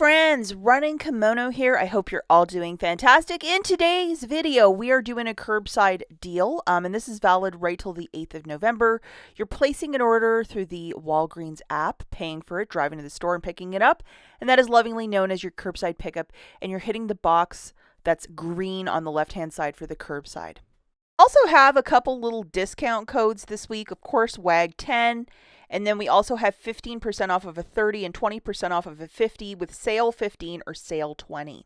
friends, Running Kimono here. I hope you're all doing fantastic. In today's video, we are doing a curbside deal, and this is valid right till the 8th of November. You're placing an order through the Walgreens app, paying for it, driving to the store and picking it up, and that is lovingly known as your curbside pickup, and you're hitting the box that's green on the left-hand side for the curbside. Also have a couple little discount codes this week, of course, WAG10. And then we also have 15% off of a 30 and 20% off of a 50 with sale 15 or sale 20.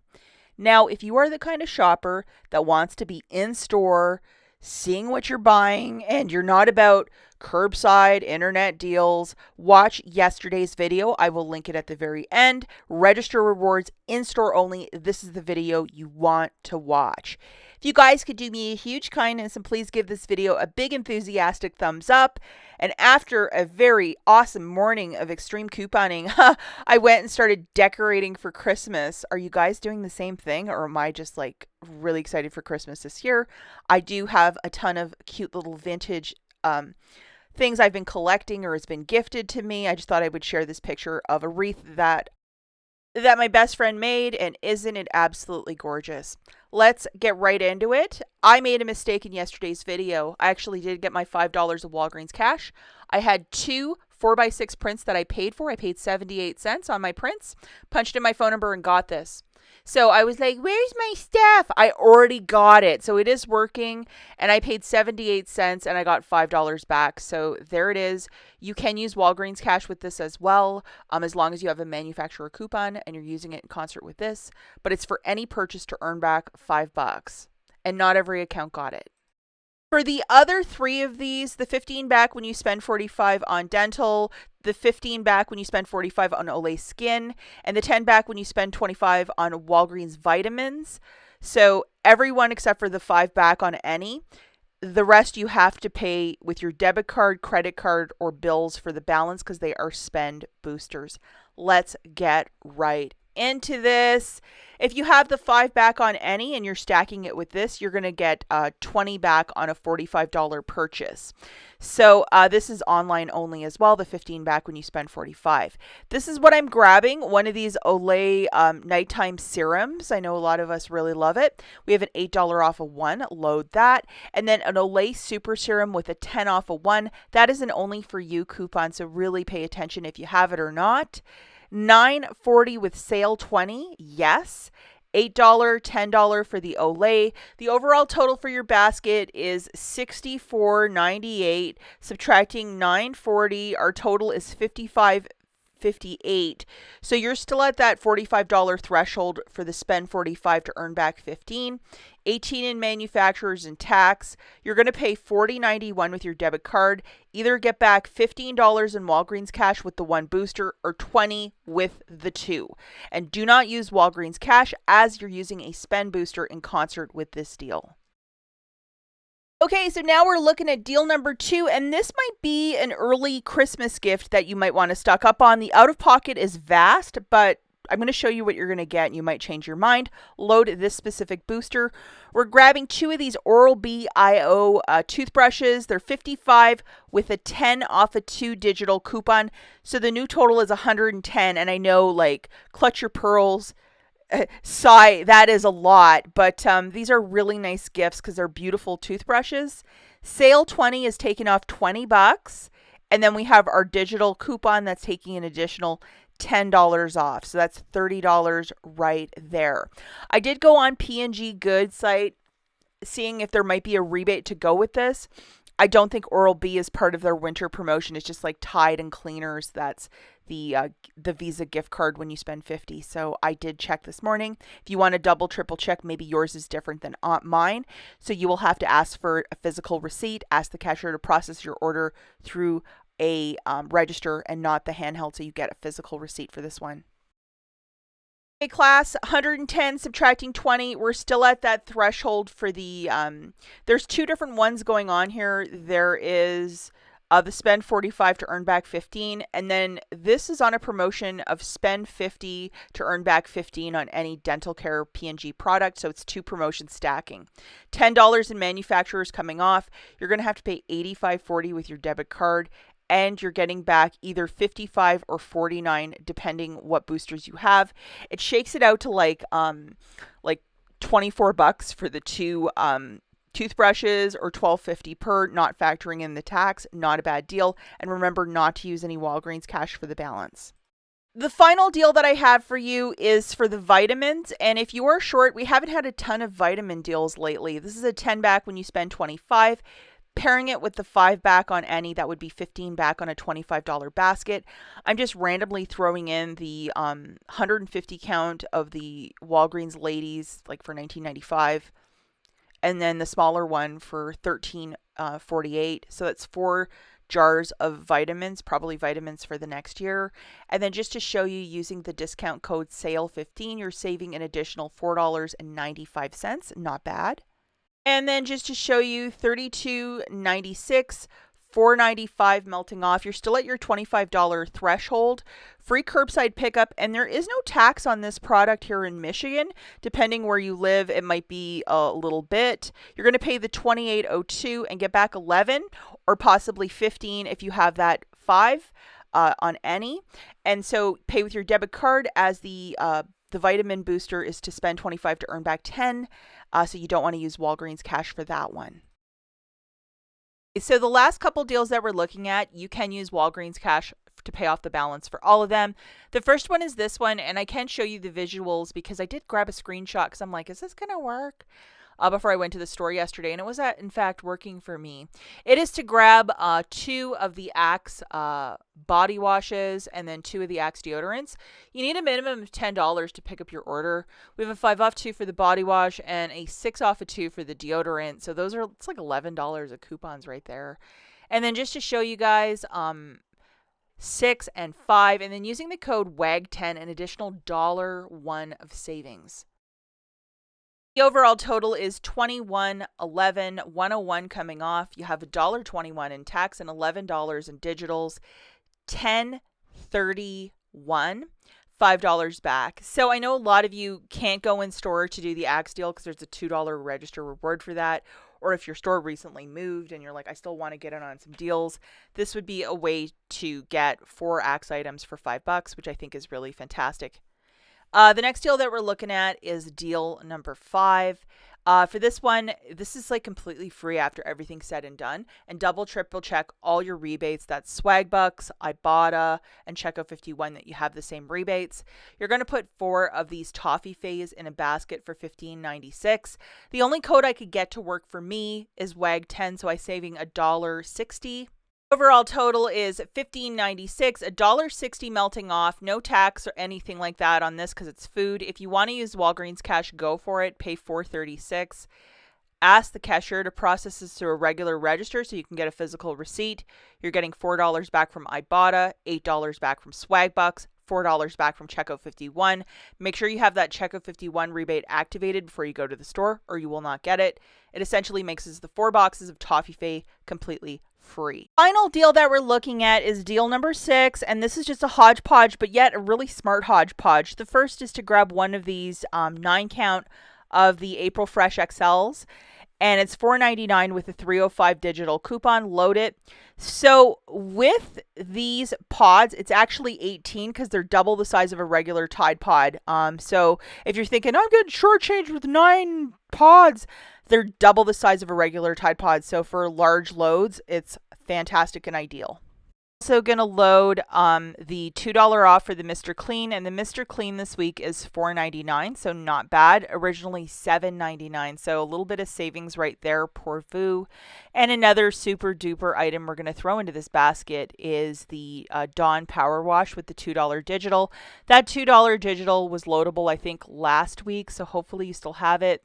Now, if you are the kind of shopper that wants to be in store, seeing what you're buying, and you're not about curbside internet deals, watch yesterday's video. I will link it at the very end. Register rewards in store only. This is the video you want to watch. If you guys could do me a huge kindness and please give this video a big enthusiastic thumbs up. And after a very awesome morning of extreme couponing, I went and started decorating for Christmas. Are you guys doing the same thing, or am I just like really excited for Christmas this year? I do have a ton of cute little vintage things I've been collecting or has been gifted to me. I just thought I would share this picture of a wreath that my best friend made, and isn't it absolutely gorgeous? Let's get right into it. I made a mistake in yesterday's video. I actually did get my $5 of Walgreens cash. I had two 4x6 prints that I paid for. I paid 78 cents on my prints, punched in my phone number and got this. So I was like, where's my stuff? I already got it. So it is working, and I paid 78 cents and I got $5 back. So there it is. You can use Walgreens cash with this as well, as long as you have a manufacturer coupon and you're using it in concert with this. But it's for any purchase to earn back $5, and not every account got it. For the other three of these, the 15 back when you spend 45 on dental, the 15 back when you spend 45 on Olay skin, and the 10 back when you spend 25 on Walgreens vitamins. So everyone except for the 5 back on any. The rest you have to pay with your debit card, credit card, or bills for the balance because they are spend boosters. Let's get right into this. If you have the 5 back on any and you're stacking it with this, you're going to get 20 back on a $45 purchase. So this is online only as well, the 15 back when you spend 45. This is what I'm grabbing, one of these Olay nighttime serums. I know a lot of us really love it. We have an $8 off of one, load that. And then an Olay super serum with a 10 off of one. That is an only for you coupon, so really pay attention if you have it or not. $9.40 with sale 20, yes. $8, $10 for the Olay. The overall total for your basket is $64.98. Subtracting $9.40, our total is $55.58. So you're still at that $45 threshold for the spend 45 to earn back 15. 18 in manufacturers and tax. You're going to pay $40.91 with your debit card. Either get back $15 in Walgreens cash with the one booster or $20 with the two. And do not use Walgreens cash as you're using a spend booster in concert with this deal. Okay, so now we're looking at deal number 2, and this might be an early Christmas gift that you might want to stock up on. The out-of-pocket is vast, but I'm going to show you what you're going to get, and you might change your mind. Load this specific booster. We're grabbing 2 of these Oral-B IO toothbrushes. They're 55 with a 10 off a 2 digital coupon. So the new total is 110, and I know, like, clutch your pearls. Sigh, that is a lot, but these are really nice gifts because they're beautiful toothbrushes. Sale 20 is taking off $20, and then we have our digital coupon that's taking an additional $10 off. So that's $30 right there. I did go on P&G Good site seeing if there might be a rebate to go with this. I don't think Oral-B is part of their winter promotion. It's just like Tide and Cleaners. That's the Visa gift card when you spend $50. So I did check this morning. If you want to double, triple check, maybe yours is different than mine. So you will have to ask for a physical receipt, ask the cashier to process your order through a register and not the handheld, so you get a physical receipt for this one. Okay, class, 110 subtracting 20. We're still at that threshold for the, there's 2 different ones going on here. There is the spend 45 to earn back 15, and then this is on a promotion of spend 50 to earn back 15 on any dental care P&G product. So it's 2 promotions stacking. $10 in manufacturers coming off. You're going to have to pay $85.40 with your debit card, and you're getting back either 55 or 49 depending what boosters you have. It shakes it out to like 24 bucks for the two toothbrushes, or $12.50 per, not factoring in the tax. Not a bad deal. And remember not to use any Walgreens cash for the balance. The final deal that I have for you is for the vitamins. And if you are short, we haven't had a ton of vitamin deals lately. This is a 10 back when you spend 25. Pairing it with the 5 back on any, that would be 15 back on a $25 basket. I'm just randomly throwing in the 150 count of the Walgreens ladies, like for $19.95. And then the smaller one for $13.48. So that's 4 jars of vitamins, probably vitamins for the next year. And then just to show you, using the discount code SALE15, you're saving an additional $4.95. Not bad. And then just to show you, $32.96, $4.95 melting off. You're still at your $25 threshold. Free curbside pickup, and there is no tax on this product here in Michigan. Depending where you live, it might be a little bit. You're going to pay the $28.02 and get back 11 or possibly 15 if you have that 5 on any. And so pay with your debit card, as the vitamin booster is to spend 25 to earn back 10. So you don't want to use Walgreens cash for that one. So the last couple deals that we're looking at, you can use Walgreens cash to pay off the balance for all of them. The first one is this one, and I can show you the visuals because I did grab a screenshot because I'm like, is this going to work? Before I went to the store yesterday, and it was in fact working for me. It is to grab 2 of the Axe body washes and then 2 of the Axe deodorants. You need a minimum of $10 to pick up your order. We have a 5 off 2 for the body wash and a 6 off a 2 for the deodorant. So it's like $11 of coupons right there. And then just to show you guys, 6 and 5, and then using the code WAG10, an additional $1 of savings. The overall total is $21.11, $101 coming off. You have $1.21 in tax and $11 in digitals, $10.31, $5 back. So I know a lot of you can't go in store to do the Axe deal because there's a $2 register reward for that. Or if your store recently moved and you're like, I still want to get in on some deals, this would be a way to get 4 Axe items for $5, which I think is really fantastic. The next deal that we're looking at is deal number 5. For this one, this is like completely free after everything's said and done. And triple check all your rebates. That's Swag Bucks, IBOTTA, and Checkout 51 that you have the same rebates. You're going to put 4 of these TOFFIFAYs in a basket for $15.96. The only code I could get to work for me is WAG10, so I'm saving $1.60. Overall total is $15.96, $1.60 melting off, no tax or anything like that on this because it's food. If you want to use Walgreens cash, go for it. Pay $4.36. Ask the cashier to process this through a regular register so you can get a physical receipt. You're getting $4 back from IBOTTA, $8 back from Swag Bucks, $4 back from Checkout 51. Make sure you have that Checkout 51 rebate activated before you go to the store or you will not get it. It essentially makes the 4 boxes of TOFFIFAY completely free. Final deal that we're looking at is deal number 6, and this is just a hodgepodge, but yet a really smart hodgepodge. The first is to grab one of these 9 count of the April Fresh XLs, and it's $4.99 with a $3.05 digital coupon. Load it. So with these pods, it's actually 18 because they're double the size of a regular Tide Pod. So if you're thinking, I'm getting shortchanged with 9 pods, they're double the size of a regular Tide Pod. So for large loads, it's fantastic and ideal. Also going to load the $2 off for the Mr. Clean, and the Mr. Clean this week is $4.99, so not bad. Originally $7.99, so a little bit of savings right there, pour vous. And another super duper item we're going to throw into this basket is the Dawn Power Wash with the $2 digital. That $2 digital was loadable, I think, last week, so hopefully you still have it.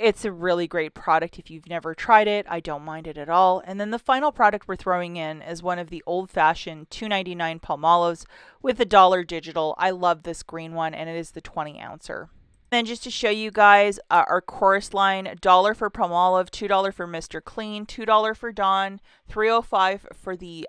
It's a really great product. If you've never tried it, I don't mind it at all. And then the final product we're throwing in is one of the old-fashioned $2.99 Palmolives with the $1 digital. I love this green one, and it is the 20-ouncer. Then just to show you guys our chorus line, $1 for Palmolive, $2 for Mr. Clean, $2 for Dawn, $3.05 for the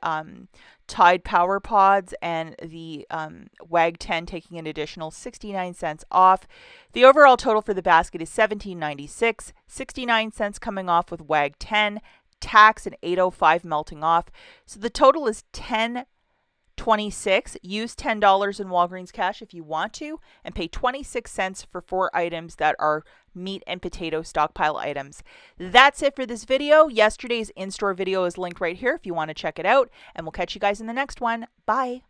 Tide Power Pods, and the WAG10 taking an additional 69 cents off. The overall total for the basket is $17.96, 69 cents coming off with WAG10, tax and $8.05 melting off. So the total is $10.26. Use $10 in Walgreens cash if you want to, and pay 26 cents for 4 items that are meat and potato stockpile items. That's it for this video. Yesterday's in-store video is linked right here if you want to check it out, and we'll catch you guys in the next one. Bye.